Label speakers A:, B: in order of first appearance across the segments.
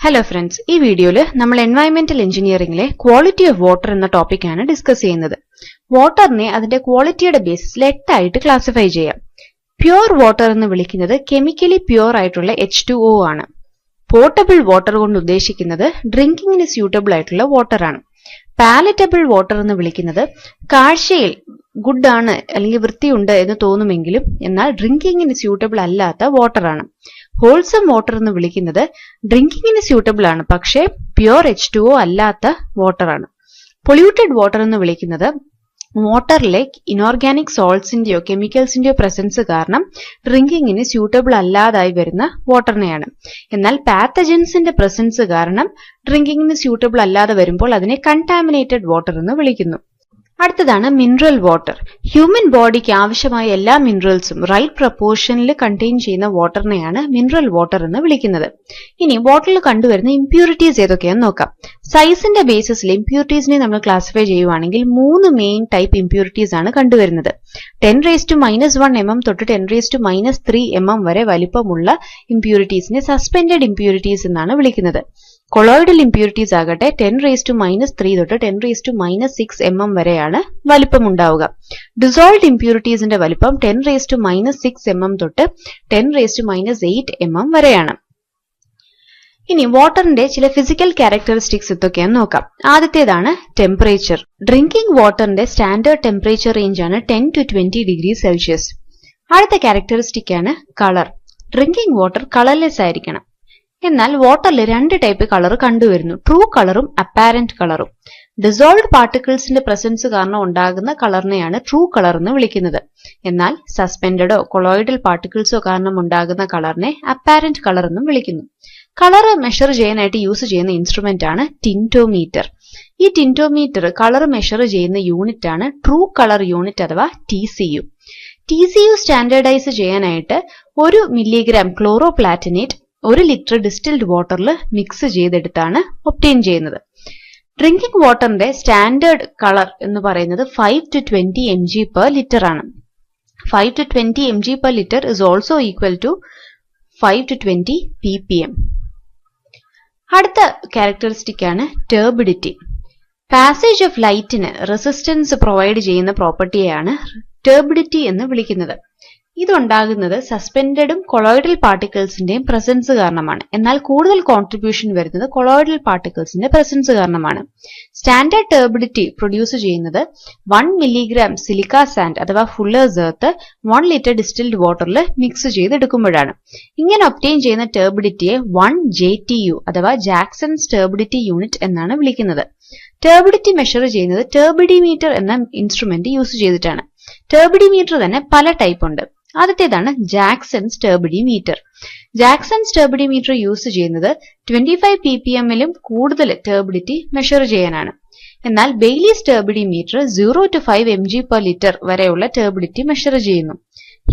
A: Hello friends, ഈ വീഡിയോയിൽ നമ്മൾ എൻവയറൺമെന്റൽ എഞ്ചിനീയറിംഗിലെ ക്വാളിറ്റി ഓഫ് വാട്ടർ എന്ന ടോപ്പിക്കാണ് ഡിസ്കസ് ചെയ്യുന്നത്. വാട്ടറിനെ അതിന്റെ ക്വാളിറ്റിയുടെ ബേസിസിൽ 8 ആയിട്ട് ക്ലാസിഫൈ ചെയ്യാം. പ്യുവർ വാട്ടർ എന്ന് വിളിക്കുന്നത് കെമിക്കലി പ്യുവർ ആയിട്ടുള്ള H2O ആണ്. പോർട്ടബിൾ വാട്ടർ കൊണ്ട് ഉദ്ദേശിക്കുന്നത് ഡ്രിങ്കിങ്ങിന് സ്യൂട്ടബിൾ ആയിട്ടുള്ള വാട്ടർ ആണ്. പാലറ്റബിൾ വാട്ടർ എന്ന് വിളിക്കുന്നത് കാഴ്ചയിൽ ഗുഡ് ആണ് അല്ലെങ്കിൽ വൃത്തിയുണ്ട് എന്ന് തോന്നുമെങ്കിലും എന്നാൽ ഡ്രിങ്കിങ്ങിന് സ്യൂട്ടബിൾ അല്ലാത്ത വാട്ടർ ആണ്. ഹോൾസം വാട്ടർ എന്ന് വിളിക്കുന്നത് ഡ്രിങ്കിങ്ങിന് സ്യൂട്ടബിൾ ആണ് പക്ഷേ പ്യുവർ H2O അല്ലാത്ത വാട്ടർ ആണ്. പൊല്യൂട്ടഡ് വാട്ടർ എന്ന് വിളിക്കുന്നത് വാട്ടറിലെ ഇനോർഗാനിക് സോൾട്സിന്റെയോ കെമിക്കൽസിന്റെയോ പ്രസൻസ് കാരണം ഡ്രിങ്കിങ്ങിന് സ്യൂട്ടബിൾ അല്ലാതായി വരുന്ന വാട്ടറിനെയാണ്. എന്നാൽ പാത്തജൻസിന്റെ പ്രസൻസ് കാരണം ഡ്രിങ്കിങ്ങിന് സ്യൂട്ടബിൾ അല്ലാതെ വരുമ്പോൾ അതിനെ കണ്ടാമിനേറ്റഡ് വാട്ടർ എന്ന് വിളിക്കുന്നു. അടുത്തതാണ് മിനറൽ വാട്ടർ. ഹ്യൂമൻ ബോഡിക്ക് ആവശ്യമായ എല്ലാ മിനറൽസും റൈറ്റ് പ്രപ്പോർഷനിൽ കണ്ടെയ്ൻ ചെയ്യുന്ന വാട്ടറിനെയാണ് മിനറൽ വാട്ടർ എന്ന് വിളിക്കുന്നത്. ഇനി വാട്ടറിൽ കണ്ടുവരുന്ന ഇംപ്യൂരിറ്റീസ് ഏതൊക്കെയാണെന്ന് നോക്കാം. സൈസിന്റെ ബേസിസിൽ ഇംപ്യൂരിറ്റീസിനെ നമ്മൾ ക്ലാസിഫൈ ചെയ്യുവാണെങ്കിൽ 3 മെയിൻ ടൈപ്പ് ഇംപ്യൂരിറ്റീസ് ആണ് കണ്ടുവരുന്നത്. 10⁻⁻1 mm തൊട്ട് 10⁻³ mm വരെ വലിപ്പമുള്ള ഇംപ്യൂരിറ്റീസിനെ സസ്പെൻഡഡ് ഇംപ്യൂരിറ്റീസ് എന്നാണ് വിളിക്കുന്നത്. കൊളോയിഡൽ ഇംപ്യൂരിറ്റീസ് ആകട്ടെ 10⁻³ തൊട്ട് 10⁻⁶ mm വരെയാണ് വലിപ്പമുണ്ടാവുക. ഡിസോൾവ്ഡ് ഇംപ്യൂരിറ്റീസിന്റെ വലിപ്പം 10⁻�6 mm തൊട്ട് 10⁻⁸ mm വരെയാണ്. ഇനി വാട്ടറിന്റെ ചില ഫിസിക്കൽ ക്യാരക്ടറിസ്റ്റിക്സ് എന്തൊക്കെയാണെന്ന് നോക്കാം. ആദ്യത്തേതാണ് ടെമ്പറേച്ചർ. ഡ്രിങ്കിംഗ് വാട്ടറിന്റെ സ്റ്റാൻഡേർഡ് ടെമ്പറേച്ചർ റേഞ്ച് ആണ് 10 to 20 degrees Celsius. അടുത്ത ക്യാരക്ടറിസ്റ്റിക് ആണ് കളർ. ഡ്രിങ്കിംഗ് വാട്ടർ കളർലെസ് ആയിരിക്കണം. എന്നാൽ വാട്ടറിൽ 2 ടൈപ്പ് കളർ കണ്ടുവരുന്നു, ട്രൂ കളറും അപ്പാരന്റ് കളറും. ഡിസോൾവ്ഡ് പാർട്ടിക്കിൾസിന്റെ പ്രസൻസ് കാരണം ഉണ്ടാകുന്ന കളറിനെയാണ് ട്രൂ കളർ എന്ന് വിളിക്കുന്നത്. എന്നാൽ സസ്പെൻഡഡോ കൊളോയിഡൽ പാർട്ടിക്കിൾസോ കാരണം ഉണ്ടാകുന്ന കളറിനെ അപ്പാരന്റ് കളർ എന്നും വിളിക്കുന്നു. കളർ മെഷർ ചെയ്യാനായിട്ട് യൂസ് ചെയ്യുന്ന ഇൻസ്ട്രുമെന്റ് ആണ് ടിന്റോമീറ്റർ. ഈ ടിന്റോമീറ്റർ കളർ മെഷർ ചെയ്യുന്ന യൂണിറ്റ് ആണ് ട്രൂ കളർ യൂണിറ്റ് അഥവാ TCU. TCU സ്റ്റാൻഡേർഡൈസ് ചെയ്യാനായിട്ട് 1 മില്ലിഗ്രാം ക്ലോറോപ്ലാറ്റിനേറ്റ് 1 ലിറ്റർ ഡിസ്റ്റിൽഡ് വാട്ടറിൽ മിക്സ് ചെയ്തെടുത്താണ് ഒബ്റ്റെയിൻ ചെയ്യുന്നത്. ഡ്രിങ്കിംഗ് വാട്ടറിന്റെ സ്റ്റാൻഡേർഡ് കളർ എന്ന് പറയുന്നത് 5 to 20 mg/liter ആണ്. 5 to 20 mg/liter is also equal to 5 to 20 ppm. അടുത്ത ക്യാരക്ടറിസ്റ്റിക് ആണ് ടർബിഡിറ്റി. പാസേജ് ഓഫ് ലൈറ്റിന് റെസിസ്റ്റൻസ് പ്രൊവൈഡ് ചെയ്യുന്ന പ്രോപ്പർട്ടിയെയാണ് ടർബിഡിറ്റി എന്ന് വിളിക്കുന്നത്. ഇതുണ്ടാകുന്നത് സസ്പെൻഡഡും കൊളോയിഡൽ പാർട്ടിക്കിൾസിന്റെയും പ്രസൻസ് കാരണമാണ്. എന്നാൽ കൂടുതൽ കോൺട്രിബ്യൂഷൻ വരുന്നത് കൊളോയിഡൽ പാർട്ടിക്കിൾസിന്റെ പ്രസൻസ് കാരണമാണ്. സ്റ്റാൻഡേർഡ് ടർബിഡിറ്റി പ്രൊഡ്യൂസ് ചെയ്യുന്നത് 1 മില്ലിഗ്രാം സിലിക്ക സാൻഡ് അഥവാ ഫുള്ളേഴ്സ് എർത്ത് 1 ലിറ്റർ ഡിസ്റ്റിൽഡ് വാട്ടറിൽ മിക്സ് ചെയ്തെടുക്കുമ്പോഴാണ്. ഇങ്ങനെ ഒബ്റ്റെയിൻ ചെയ്യുന്ന ടർബിഡിറ്റിയെ 1 JTU അഥവാ ജാക്സൺസ് ടർബിഡിറ്റി യൂണിറ്റ് എന്നാണ് വിളിക്കുന്നത്. ടർബിഡിറ്റി മെഷർ ചെയ്യുന്നത് ടർബിഡിമീറ്റർ എന്ന ഇൻസ്ട്രുമെന്റ് യൂസ് ചെയ്തിട്ടാണ്. ടർബിഡിമീറ്റർ തന്നെ പല ടൈപ്പ് ഉണ്ട്. ആദ്യത്തേതാണ് ജാക്സൺസ് ടർബിഡിമീറ്റർ. ജാക്സൺസ് ടർബിഡിമീറ്റർ യൂസ് ചെയ്യുന്നത് 25 ppm കൂടുതൽ ടർബിഡിറ്റി മെഷർ ചെയ്യാനാണ്. എന്നാൽ ബെയ്ലീസ് ടർബിഡിമീറ്റർ 0 to 5 mg/liter വരെയുള്ള ടർബിഡിറ്റി മെഷർ ചെയ്യുന്നു.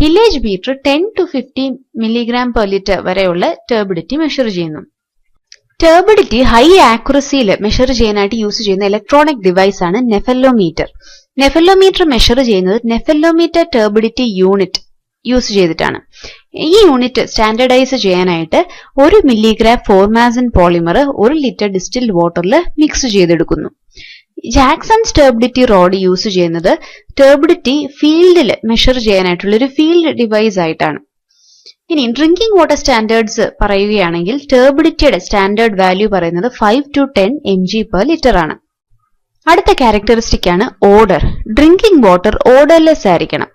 A: ഹില്ലേജ് മീറ്റർ 10 to 50 mg/liter വരെയുള്ള ടർബിഡിറ്റി മെഷർ ചെയ്യുന്നു. ടർബിഡിറ്റി ഹൈ ആക്യുറസിയിൽ മെഷർ ചെയ്യാനായിട്ട് യൂസ് ചെയ്യുന്ന ഇലക്ട്രോണിക് ഡിവൈസ് ആണ് നെഫെലോമീറ്റർ. നെഫെലോമീറ്റർ മെഷർ ചെയ്യുന്നത് നെഫെലോമീറ്റർ ടർബിഡിറ്റി യൂണിറ്റ് യൂസ് ചെയ്തിട്ടാണ്. ഈ യൂണിറ്റ് സ്റ്റാൻഡേർഡൈസ് ചെയ്യാനായിട്ട് 1 milligram formazin polymer 1 litre distilled വാട്ടറിൽ മിക്സ് ചെയ്തെടുക്കുന്നു. ജാക്സൺസ് ടർബിഡിറ്റി റോഡ് യൂസ് ചെയ്യുന്നത് ടർബിഡിറ്റി ഫീൽഡിൽ മെഷർ ചെയ്യാനായിട്ടുള്ള ഒരു ഫീൽഡ് ഡിവൈസ് ആയിട്ടാണ്. ഇനി ഡ്രിങ്കിംഗ് വാട്ടർ സ്റ്റാൻഡേർഡ്സ് പറയുകയാണെങ്കിൽ ടർബിഡിറ്റിയുടെ സ്റ്റാൻഡേർഡ് വാല്യൂ പറയുന്നത് 5 to 10 mg/liter ആണ്. അടുത്ത ക്യാരക്ടറിസ്റ്റിക് ആണ് ഓർഡർ. ഡ്രിങ്കിംഗ് വാട്ടർ ഓർഡർലെസ് ആയിരിക്കണം.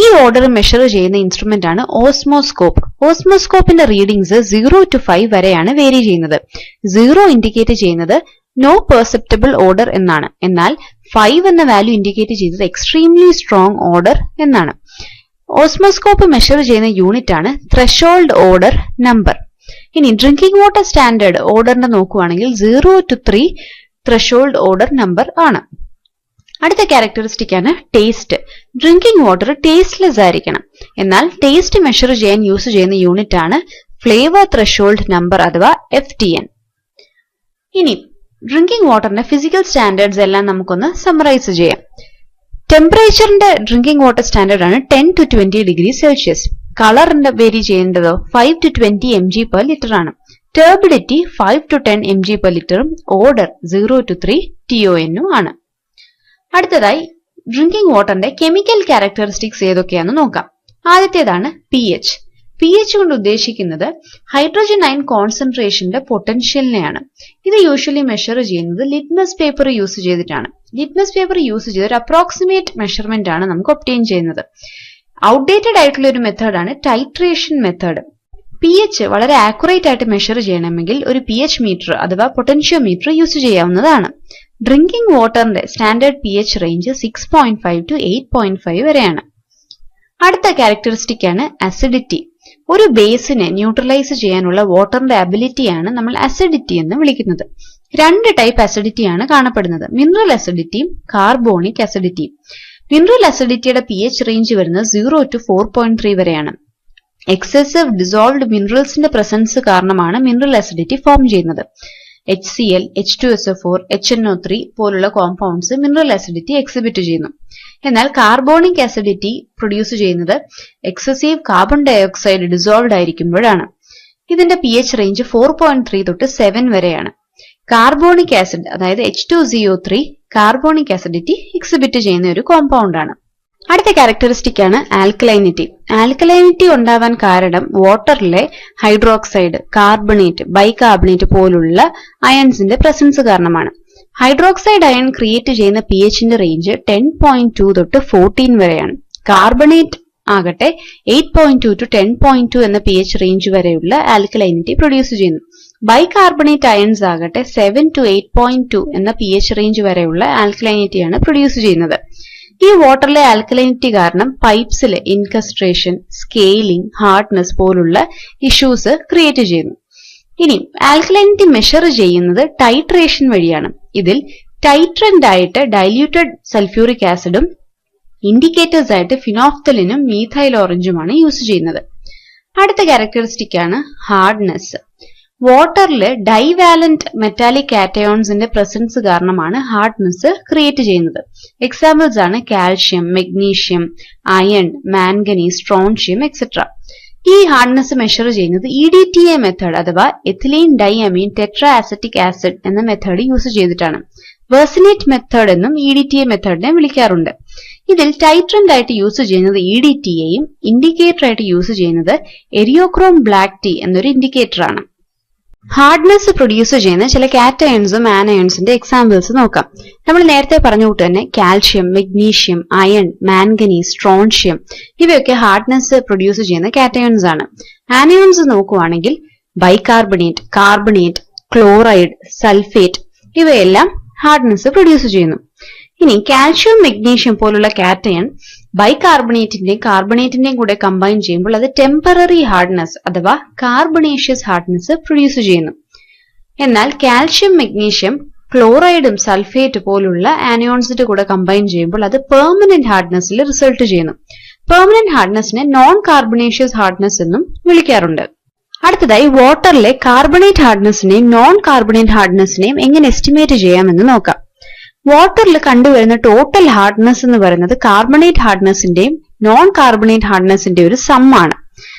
A: ഈ ഓർഡർ മെഷർ ചെയ്യുന്ന ഇൻസ്ട്രുമെന്റ് ആണ് ഓസ്മോസ്കോപ്പ്. ഓസ്മോസ്കോപ്പിന്റെ റീഡിംഗ്സ് 0 to 5 വരെയാണ് വേരി ചെയ്യുന്നത്. 0 ഇൻഡിക്കേറ്റ് ചെയ്യുന്നത് നോ പെർസെപ്റ്റബിൾ ഓർഡർ എന്നാണ്. എന്നാൽ 5 എന്ന വാല്യൂ ഇൻഡിക്കേറ്റ് ചെയ്യുന്നത് എക്സ്ട്രീംലി സ്ട്രോങ് ഓർഡർ എന്നാണ്. ഓസ്മോസ്കോപ്പ് മെഷർ ചെയ്യുന്ന യൂണിറ്റ് ആണ് ത്രെഷോൾഡ് ഓർഡർ നമ്പർ. ഇനി ഡ്രിങ്കിംഗ് വാട്ടർ സ്റ്റാൻഡേർഡ് ഓർഡറിന്റെ നോക്കുവാണെങ്കിൽ 0 to 3 ത്രെഷോൾഡ് ഓർഡർ നമ്പർ ആണ്. അടുത്ത ക്യാരക്ടറിസ്റ്റിക് ആണ് ടേസ്റ്റ്. ഡ്രിങ്കിംഗ് വാട്ടർ ടേസ്റ്റ്ലെസ് ആയിരിക്കണം. എന്നാൽ ടേസ്റ്റ് മെഷർ ചെയ്യാൻ യൂസ് ചെയ്യുന്ന യൂണിറ്റ് ആണ് ഫ്ലേവർ ത്രെഷോൾഡ് നമ്പർ അഥവാ FTN. ഇനി ഡ്രിങ്കിംഗ് വാട്ടറിന്റെ ഫിസിക്കൽ സ്റ്റാൻഡേർഡ്സ് എല്ലാം നമുക്കൊന്ന് സമ്മറൈസ് ചെയ്യാം. ടെമ്പറേച്ചറിന്റെ ഡ്രിങ്കിംഗ് വാട്ടർ സ്റ്റാൻഡേർഡ് ആണ് 10 to 20 degrees Celsius. കളറിന്റെ വേരി ചെയ്യേണ്ടതോ 5 to 20 mg/liter ആണ്. ടർബിഡിറ്റി 5 to 10 mg per ലിറ്ററും ഓർഡർ 0 to 3 TON ആണ്. അടുത്തതായി ഡ്രിങ്കിംഗ് വാട്ടറിന്റെ കെമിക്കൽ ക്യാരക്ടറിസ്റ്റിക്സ് ഏതൊക്കെയാണെന്ന് നോക്കാം. ആദ്യത്തേതാണ് pH. pH കൊണ്ട് ഉദ്ദേശിക്കുന്നത് ഹൈഡ്രജൻ അയൺ കോൺസെൻട്രേഷന്റെ പൊട്ടൻഷ്യലിനെയാണ്. ഇത് യൂഷ്വലി മെഷർ ചെയ്യുന്നത് ലിറ്റ്മസ് പേപ്പർ യൂസ് ചെയ്തിട്ടാണ്. ലിറ്റ്മസ് പേപ്പർ യൂസ് ചെയ്ത് ഒരു അപ്രോക്സിമേറ്റ് മെഷർമെന്റ് ആണ് നമുക്ക് ഒബ്റ്റെയിൻ ചെയ്യുന്നത്. ഔട്ട്ഡേറ്റഡ് ആയിട്ടുള്ള ഒരു മെത്തേഡാണ് ടൈട്രേഷൻ മെത്തേഡ്. pH വളരെ ആക്യുറേറ്റ് ആയിട്ട് മെഷർ ചെയ്യണമെങ്കിൽ ഒരു pH മീറ്റർ അഥവാ പൊട്ടൻഷ്യോമീറ്റർ യൂസ് ചെയ്യാവുന്നതാണ്. ഡ്രിങ്കിംഗ് വാട്ടറിന്റെ സ്റ്റാൻഡേർഡ് pH റേഞ്ച് 6.5 to 8.5 വരെയാണ്. അടുത്ത ക്യാരക്ടറിസ്റ്റിക് ആണ് അസിഡിറ്റി. ഒരു ബേസിനെ ന്യൂട്രലൈസ് ചെയ്യാനുള്ള വാട്ടറിന്റെ അബിലിറ്റിയാണ് നമ്മൾ അസിഡിറ്റി എന്ന് വിളിക്കുന്നത്. രണ്ട് ടൈപ്പ് അസിഡിറ്റിയാണ് കാണപ്പെടുന്നത്, മിനറൽ അസിഡിറ്റിയും കാർബോണിക് അസിഡിറ്റിയും. മിനറൽ അസിഡിറ്റിയുടെ pH റേഞ്ച് വരുന്നത് 0 to 4.3 വരെയാണ്. എക്സസീവ് ഡിസോൾവ്ഡ് മിനറൽസിന്റെ പ്രസൻസ് കാരണമാണ് മിനറൽ അസിഡിറ്റി ഫോം ചെയ്യുന്നത്. HCl, H2SO4, HNO3 പോലുള്ള കോമ്പൗണ്ട്സ് മിനറൽ അസിഡിറ്റി എക്സിബിറ്റ് ചെയ്യുന്നു. എന്നാൽ കാർബോണിക് അസിഡിറ്റി പ്രൊഡ്യൂസ് ചെയ്യുന്നത് എക്സസീവ് കാർബൺ ഡയോക്സൈഡ് ഡിസോൾവ്ഡ് ആയിരിക്കുമ്പോഴാണ്. ഇതിന്റെ pH റേഞ്ച് 4.3 തൊട്ട് 7 വരെയാണ്. കാർബോണിക് ആസിഡ് അതായത് H2CO3 കാർബോണിക് അസിഡിറ്റി എക്സിബിറ്റ് ചെയ്യുന്ന ഒരു കോമ്പൗണ്ട് ആണ്. അടുത്ത ക്യാരക്ടറിസ്റ്റിക് ആണ് ആൽക്കലൈനിറ്റി. ആൽക്കലൈനിറ്റി ഉണ്ടാവാൻ കാരണം വാട്ടറിലെ ഹൈഡ്രോക്സൈഡ്, കാർബണേറ്റ്, ബൈകാർബണേറ്റ് പോലുള്ള അയൺസിന്റെ പ്രസൻസ് കാരണമാണ്. ഹൈഡ്രോക്സൈഡ് അയൺ ക്രിയേറ്റ് ചെയ്യുന്ന pHന്റെ റേഞ്ച് 10.2 തൊട്ട് 14 വരെയാണ്. കാർബണേറ്റ് ആകട്ടെ 8.2 to 10.2 എന്ന pH റേഞ്ച് വരെയുള്ള ആൽക്കലൈനിറ്റി പ്രൊഡ്യൂസ് ചെയ്യുന്നു. ബൈകാർബണേറ്റ് അയൺസ് ആകട്ടെ 7 to 8.2 എന്ന pH റേഞ്ച് വരെയുള്ള ആൽക്കലൈനിറ്റിയാണ് പ്രൊഡ്യൂസ് ചെയ്യുന്നത്. ഈ വാട്ടറിലെ ആൽക്കലൈനിറ്റി കാരണം പൈപ്സിലെ ഇൻകസ്ട്രേഷൻ, സ്കെയിലിംഗ്, ഹാർഡ്നെസ് പോലുള്ള ഇഷ്യൂസ് ക്രിയേറ്റ് ചെയ്യുന്നു. ഇനി ആൽക്കലൈനിറ്റി മെഷർ ചെയ്യുന്നത് ടൈട്രേഷൻ വഴിയാണ്. ഇതിൽ ടൈട്രന്റ് ആയിട്ട് ഡൈല്യൂട്ടഡ് സൾഫ്യൂറിക് ആസിഡും ഇൻഡിക്കേറ്റേഴ്സ് ആയിട്ട് ഫിനോഫ്തലിനും മീഥൈൽ ഓറഞ്ചുമാണ് യൂസ് ചെയ്യുന്നത്. അടുത്ത ക്യാരക്ടറിസ്റ്റിക് ആണ് ഹാർഡ്നെസ്. വാട്ടറില് ഡൈവാലന്റ് മെറ്റാലിക് കാറ്റയോൺസിന്റെ പ്രസൻസ് കാരണമാണ് ഹാർഡ്നെസ് ക്രിയേറ്റ് ചെയ്യുന്നത്. എക്സാമ്പിൾസ് ആണ് calcium, magnesium, iron, manganese, strontium etcetera. ഈ ഹാർഡ്നെസ് മെഷർ ചെയ്യുന്നത് EDTA മെത്തേഡ് അഥവാ എഥിലീൻ ഡൈഅമീൻ ടെട്രാ അസറ്റിക് ആസിഡ് എന്ന മെത്തേഡ് യൂസ് ചെയ്തിട്ടാണ്. വെർസിനേറ്റ് മെത്തേഡ് എന്നും EDTA മെത്തേഡിനെ വിളിക്കാറുണ്ട്. ഇതിൽ ടൈട്രന്റ് ആയിട്ട് യൂസ് ചെയ്യുന്നത് EDTAയും ഇൻഡിക്കേറ്റർ ആയിട്ട് യൂസ് ചെയ്യുന്നത് എരിയോക്രോം ബ്ലാക്ക് ടീ എന്നൊരു ഇൻഡിക്കേറ്റർ ആണ്. ഹാർഡ്നെസ് പ്രൊഡ്യൂസ് ചെയ്യുന്ന ചില കാറ്റയൺസും ആനയൺസിന്റെ എക്സാമ്പിൾസ് നോക്കാം. നമ്മൾ നേരത്തെ പറഞ്ഞ കൂട്ട് തന്നെ calcium, magnesium, iron, manganese, strontium ഇവയൊക്കെ ഹാർഡ്നെസ് പ്രൊഡ്യൂസ് ചെയ്യുന്ന കാറ്റയൺസ് ആണ്. ആനയോൺസ് നോക്കുവാണെങ്കിൽ ബൈകാർബണേറ്റ്, കാർബണേറ്റ്, ക്ലോറൈഡ്, സൾഫേറ്റ് ഇവയെല്ലാം ഹാർഡ്നെസ് പ്രൊഡ്യൂസ് ചെയ്യുന്നു. ഇനി കാൽഷ്യം, മെഗ്നീഷ്യം പോലുള്ള കാറ്റയൺ ബൈകാർബണേറ്റിന്റെയും കാർബണേറ്റിന്റെയും കൂടെ കമ്പൈൻ ചെയ്യുമ്പോൾ അത് ടെമ്പററി ഹാർഡ്നെസ് അഥവാ കാർബണേഷ്യസ് ഹാർഡ്നെസ് പ്രൊഡ്യൂസ് ചെയ്യുന്നു. എന്നാൽ കാൽഷ്യം, മെഗ്നീഷ്യം, ക്ലോറൈഡും സൾഫേറ്റ് പോലുള്ള ആനയോൺസിന്റെ കൂടെ കമ്പൈൻ ചെയ്യുമ്പോൾ അത് പെർമനന്റ് ഹാർഡ്നെസ്സിൽ റിസൾട്ട് ചെയ്യുന്നു. പെർമനന്റ് ഹാർഡ്നെസ്സിനെ നോൺ കാർബണേഷ്യസ് ഹാർഡ്നെസ് എന്നും വിളിക്കാറുണ്ട്. അടുത്തതായി വാട്ടറിലെ കാർബണേറ്റ് ഹാർഡ്നെസ്സിനെയും നോൺ കാർബണേറ്റ് ഹാർഡ്നെസ്സിനെയും എങ്ങനെ എസ്റ്റിമേറ്റ് ചെയ്യാമെന്ന് നോക്കാം. വാട്ടറിൽ കണ്ടുവരുന്ന ടോട്ടൽ ഹാർഡ്നെസ് എന്ന് പറയുന്നത് കാർബണേറ്റ് ഹാർഡ്നെസ്സിന്റെയും നോൺ കാർബണേറ്റ് ഹാർഡ്നെസ്സിന്റെയും ഒരു സം ആണ്.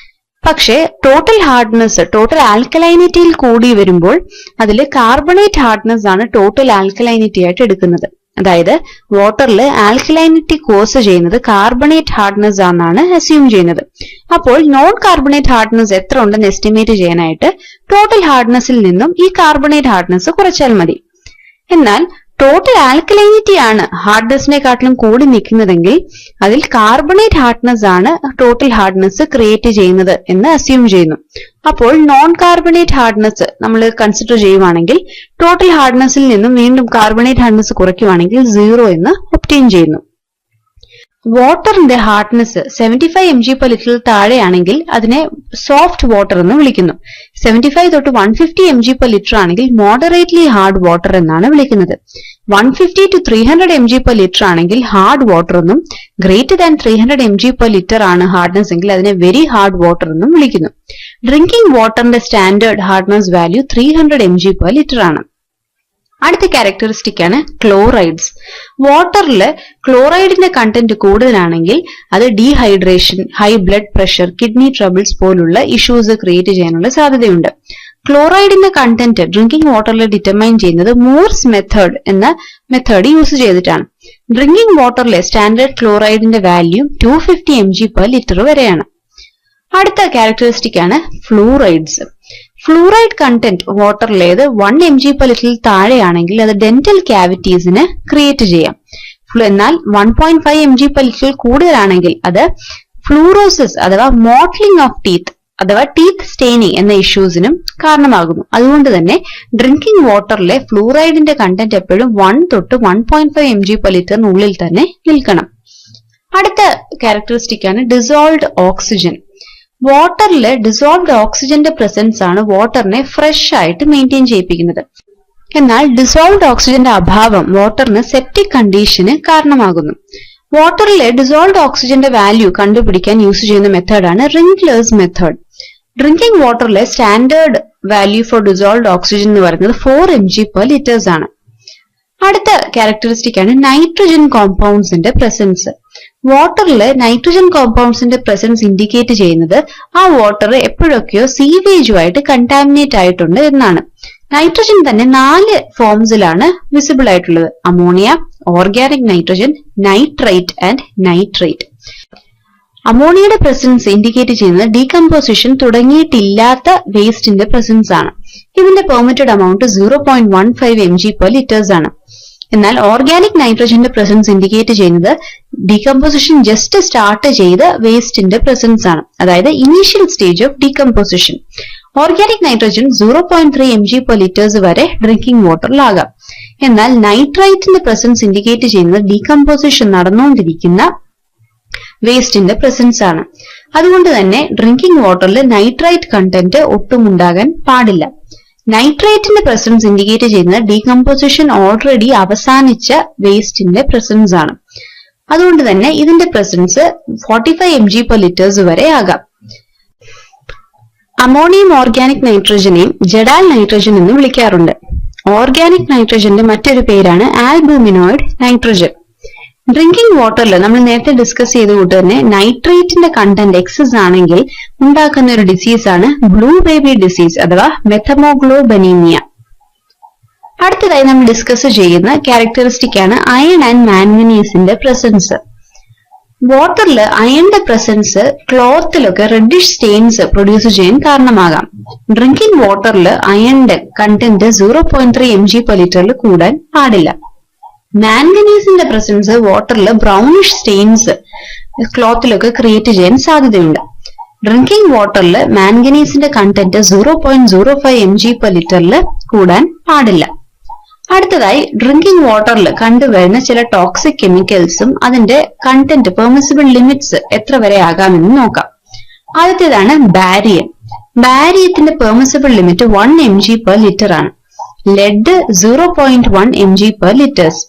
A: പക്ഷേ ടോട്ടൽ ഹാർഡ്നെസ്, ടോട്ടൽ ആൽക്കലൈനിറ്റിയിൽ കൂടി വരുമ്പോൾ അതിൽ കാർബണേറ്റ് ഹാർഡ്നെസ് ആണ് ടോട്ടൽ ആൽക്കലൈനിറ്റി ആയിട്ട് എടുക്കുന്നത്. അതായത് വാട്ടറിൽ ആൽക്കലൈനിറ്റി കോസ് ചെയ്യുന്നത് കാർബണേറ്റ് ഹാർഡ്നെസ് ആണെന്നാണ് അസ്യൂം ചെയ്യുന്നത്. അപ്പോൾ നോൺ കാർബണേറ്റ് ഹാർഡ്നെസ് എത്ര ഉണ്ടെന്ന് എസ്റ്റിമേറ്റ് ചെയ്യാനായിട്ട് ടോട്ടൽ ഹാർഡ്നെസ്സിൽ നിന്നും ഈ കാർബണേറ്റ് ഹാർഡ്നെസ് കുറച്ചാൽ മതി. എന്നാൽ ടോട്ടൽ ആൽക്കലൈനിറ്റി ആണ് ഹാർഡ്നെസ്സിനെക്കാട്ടിലും കൂടി നിൽക്കുന്നതെങ്കിൽ അതിൽ കാർബണേറ്റ് ഹാർഡ്നെസ് ആണ് ടോട്ടൽ ഹാർഡ്നെസ് ക്രിയേറ്റ് ചെയ്യുന്നത് എന്ന് അസ്യൂം ചെയ്യുന്നു. അപ്പോൾ നോൺ കാർബണേറ്റ് ഹാർഡ്നെസ് നമ്മൾ കൺസിഡർ ചെയ്യുവാണെങ്കിൽ ടോട്ടൽ ഹാർഡ്നെസ്സിൽ നിന്നും വീണ്ടും കാർബണേറ്റ് ഹാർഡ്നെസ് കുറയ്ക്കുവാണെങ്കിൽ 0 എന്ന് ഒബ്റ്റെയിൻ ചെയ്യുന്നു. വാട്ടറിന്റെ ഹാർഡ്നെസ് 75 mg per ലിറ്ററിൽ താഴെയാണെങ്കിൽ അതിനെ സോഫ്റ്റ് വാട്ടർ എന്ന് വിളിക്കുന്നു. 75 തൊട്ട് 150 mg per ലിറ്റർ ആണെങ്കിൽ മോഡറേറ്റ്ലി ഹാർഡ് വാട്ടർ എന്നാണ് വിളിക്കുന്നത്. 150 to 300 mg per ലിറ്റർ ആണെങ്കിൽ ഹാർഡ് വാട്ടർ എന്നും, greater than 300 mg per litre ആണ് ഹാർഡ്നെസ് എങ്കിൽ അതിനെ വെരി ഹാർഡ് വാട്ടർ എന്നും വിളിക്കുന്നു. ഡ്രിങ്കിംഗ് വാട്ടറിന്റെ standard hardness value 300 mg per litre ആണ്. അടുത്ത ക്യാരക്ടറിസ്റ്റിക് ആണ് ക്ലോറൈഡ്സ്. വാട്ടറിൽ ക്ലോറൈഡിന്റെ കണ്ടന്റ് കൂടുതലാണെങ്കിൽ അത് dehydration, high blood pressure, kidney troubles പോലുള്ള ഇഷ്യൂസ് ക്രിയേറ്റ് ചെയ്യാനുള്ള സാധ്യതയുണ്ട്. ക്ലോറൈഡിന്റെ കണ്ടന്റ് ഡ്രിങ്കിംഗ് വാട്ടറിൽ ഡിറ്റർമൈൻ ചെയ്യുന്നത് മൂർസ് മെത്തേഡ് എന്ന മെത്തേഡ് യൂസ് ചെയ്തിട്ടാണ്. ഡ്രിങ്കിംഗ് വാട്ടറിലെ സ്റ്റാൻഡേർഡ് ക്ലോറൈഡിന്റെ വാല്യൂ 250 mg/ലിറ്റർ വരെയാണ്. അടുത്ത ക്യാരക്ടറിസ്റ്റിക് ആണ് ഫ്ലൂറൈഡ്സ്. ഫ്ലൂറൈഡ് കണ്ടന്റ് വാട്ടറിലേത് 1 mg/ലിറ്ററിൽ താഴെയാണെങ്കിൽ അത് ഡെന്റൽ ക്യാവിറ്റീസിന് ക്രിയേറ്റ് ചെയ്യാം. എന്നാൽ 1.5 mg/ലിറ്ററിൽ കൂടുതലാണെങ്കിൽ അത് ഫ്ലൂറോസിസ് അഥവാ മോട്ട്ലിംഗ് ഓഫ് ടീത്ത് അഥവാ ടീത്ത് സ്റ്റെയിനിങ് എന്ന ഇഷ്യൂസിനും കാരണമാകുന്നു. അതുകൊണ്ട് തന്നെ ഡ്രിങ്കിംഗ് വാട്ടറിലെ ഫ്ലൂറൈഡിന്റെ കണ്ടന്റ് എപ്പോഴും 1 തൊട്ട് 1.5 mg/ലിറ്ററിനുള്ളിൽ തന്നെ നിൽക്കണം. അടുത്ത ക്യാരക്ടറിസ്റ്റിക് ആണ് ഡിസോൾവ്ഡ് ഓക്സിജൻ. വാട്ടറിലെ ഡിസോൾവ്ഡ് ഓക്സിജന്റെ പ്രസൻസ് ആണ് വാട്ടറിനെ ഫ്രഷ് ആയിട്ട് മെയിൻറ്റെയിൻ ചെയ്യിപ്പിക്കുന്നത്. എന്നാൽ ഡിസോൾവ്ഡ് ഓക്സിജന്റെ അഭാവം വാട്ടറിന് സെപ്റ്റിക് കണ്ടീഷന് കാരണമാകുന്നു. വാട്ടറിലെ ഡിസോൾവ്ഡ് ഓക്സിജന്റെ വാല്യൂ കണ്ടുപിടിക്കാൻ യൂസ് ചെയ്യുന്ന മെത്തേഡാണ് റിംഗ്ലേഴ്സ് മെത്തേഡ്. ഡ്രിങ്കിംഗ് വാട്ടറിലെ standard value for dissolved oxygen എന്ന് പറയുന്നത് 4 mg/ലിറ്റേഴ്സ് ആണ്. അടുത്ത ക്യാരക്ടറിസ്റ്റിക് ആണ് നൈട്രജൻ കോമ്പൗണ്ട്സിന്റെ പ്രസൻസ്. വാട്ടറിലെ നൈട്രജൻ കോമ്പൗണ്ട്സിന്റെ പ്രസൻസ് ഇൻഡിക്കേറ്റ് ചെയ്യുന്നത് ആ വാട്ടർ എപ്പോഴൊക്കെയോ സീവേജുമായിട്ട് കണ്ടാമിനേറ്റ് ആയിട്ടുണ്ട് എന്നാണ്. നൈട്രജൻ തന്നെ 4 ഫോംസിലാണ് വിസിബിൾ ആയിട്ടുള്ളത്: ammonia, organic nitrogen, nitrate and nitrate. അമോണിയയുടെ പ്രസൻസ് ഇൻഡിക്കേറ്റ് ചെയ്യുന്നത് ഡീകമ്പോസിഷൻ തുടങ്ങിയിട്ടില്ലാത്ത വേസ്റ്റിന്റെ പ്രസൻസ് ആണ്. ഇതിന്റെ പെർമിറ്റഡ് amount 0.15 mg/ലിറ്റേഴ്സ് ആണ്. എന്നാൽ ഓർഗാനിക് നൈട്രജന്റെ പ്രസൻസ് ഇൻഡിക്കേറ്റ് ചെയ്യുന്നത് ഡീകമ്പോസിഷൻ ജസ്റ്റ് സ്റ്റാർട്ട് ചെയ്ത വേസ്റ്റിന്റെ പ്രസൻസ് ആണ്, അതായത് initial stage of decomposition. Organic nitrogen 0.3 mg/ലിറ്റേഴ്സ് വരെ ഡ്രിങ്കിംഗ് വാട്ടറിലാകാം. എന്നാൽ നൈട്രൈറ്റിന്റെ പ്രസൻസ് ഇൻഡിക്കേറ്റ് ചെയ്യുന്നത് ഡീകമ്പോസിഷൻ നടന്നുകൊണ്ടിരിക്കുന്ന വേസ്റ്റിന്റെ പ്രസൻസ് ആണ്. അതുകൊണ്ട് തന്നെ ഡ്രിങ്കിംഗ് വാട്ടറിൽ നൈട്രൈറ്റ് കണ്ടന്റ് ഒട്ടും ഉണ്ടാകാൻ പാടില്ല. നൈട്രേറ്റിന്റെ പ്രസൻസ് ഇൻഡിക്കേറ്റ് ചെയ്യുന്നത് ഡീകമ്പോസിഷൻ ഓൾറെഡി അവസാനിച്ച വേസ്റ്റിന്റെ പ്രസൻസ് ആണ്. അതുകൊണ്ട് തന്നെ ഇതിന്റെ പ്രസൻസ് 45 mg/ലിറ്റേഴ്സ് വരെ ആകാം. അമോണിയം ഓർഗാനിക് നൈട്രജനെയും ജഡാൽ നൈട്രജൻ എന്ന് വിളിക്കാറുണ്ട്. ഓർഗാനിക് നൈട്രജന്റെ മറ്റൊരു പേരാണ് ആൽബുമിനോയിഡ് നൈട്രജൻ. ഡ്രിങ്കിംഗ് വാട്ടറിൽ നമ്മൾ നേരത്തെ ഡിസ്കസ് ചെയ്തുകൊണ്ട് തന്നെ നൈട്രേറ്റിന്റെ കണ്ടന്റ് എക്സസ് ആണെങ്കിൽ ഉണ്ടാക്കുന്ന ഒരു ഡിസീസ് ആണ് ബ്ലൂ ബേബി ഡിസീസ് അഥവാ മെത്തമോഗ്ലോബനീമിയ. അടുത്തതായി നമ്മൾ ഡിസ്കസ് ചെയ്യുന്ന ക്യാരക്ടറിസ്റ്റിക് ആണ് അയൺ ആൻഡ് മാംഗനീസിന്റെ പ്രസൻസ്. വാട്ടറിൽ അയണിന്റെ പ്രസൻസ് ക്ലോത്തിലൊക്കെ റെഡിഷ് സ്റ്റെയിൻസ് പ്രൊഡ്യൂസ് ചെയ്യാൻ കാരണമാകാം. ഡ്രിങ്കിംഗ് വാട്ടറിൽ അയണിന്റെ കണ്ടന്റ് 0.3 mg/ലിറ്ററിൽ കൂടാൻ പാടില്ല. മാംഗനീസിന്റെ പ്രസൻസ് വാട്ടറിൽ ബ്രൗണിഷ് സ്റ്റെയിൻസ് ക്ലോത്തിലൊക്കെ ക്രിയേറ്റ് ചെയ്യാൻ സാധ്യതയുണ്ട്. ഡ്രിങ്കിംഗ് വാട്ടറിൽ മാംഗനീസിന്റെ കണ്ടന്റ് 0.05 mg/ലിറ്ററിൽ കൂടാൻ പാടില്ല. അടുത്തതായി ഡ്രിങ്കിംഗ് വാട്ടറിൽ കണ്ടുവരുന്ന ചില ടോക്സിക് കെമിക്കൽസും അതിന്റെ കണ്ടന്റ് പെർമിസിബിൾ ലിമിറ്റ്സ് എത്ര വരെ ആകാമെന്ന് നോക്കാം. ആദ്യത്തേതാണ് ബാരിയം. ബാരിയത്തിന്റെ പെർമിസിബിൾ ലിമിറ്റ് 1 mg/ലിറ്റർ ആണ്. ലെഡ് 0.1 mg/ലിറ്റേഴ്സ്,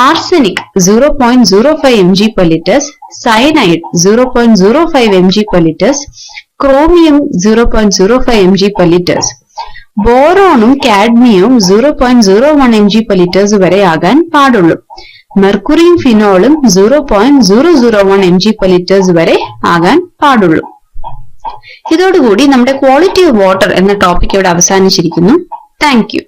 A: ആർസനിക് 0.05 mg/ലിറ്റേഴ്സ്, സയനൈഡ് 0.05 mg/ലിറ്റേഴ്സ്, ക്രോമിയം 0.05 mg/ലിറ്റേഴ്സ്. ബോറോണും കാഡ്മിയവും 0.01 mg/ലിറ്റേഴ്സ് വരെ ആകാൻ പാടുള്ളൂ. മെർക്കുറിയും ഫിനോളും 0.001 mg/ലിറ്റേഴ്സ് വരെ ആകാൻ പാടുള്ളൂ. ഇതോടുകൂടി നമ്മുടെ ക്വാളിറ്റി ഓഫ് വാട്ടർ എന്ന ടോപ്പിക് ഇവിടെ അവസാനിച്ചിരിക്കുന്നു. Thank you.